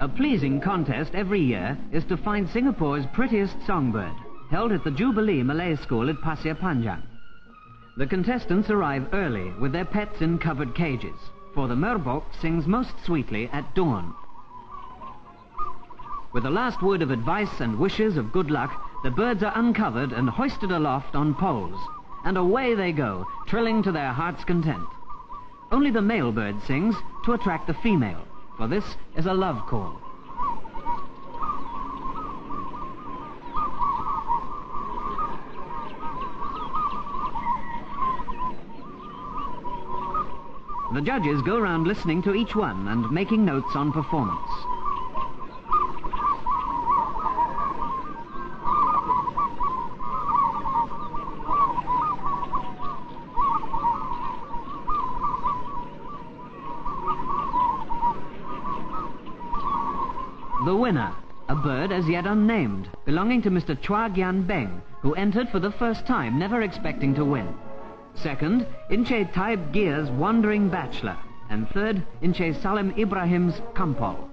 A pleasing contest every year is to find Singapore's prettiest songbird, held at the Jubilee Malay School at Pasir Panjang. The contestants arrive early with their pets in covered cages, for the merbok sings most sweetly at dawn. With the last word of advice and wishes of good luck, the birds are uncovered and hoisted aloft on poles, and away they go, trilling to their heart's content. Only the male bird sings to attract the female, for this is a love call. The judges go round listening to each one and making notes on performance. The winner, a bird as yet unnamed, belonging to Mr. Chua Gian Beng, who entered for the first time, never expecting to win. Second, Inche Taib Gia's Wandering Bachelor. And third, Inche Salim Ibrahim's Kampol.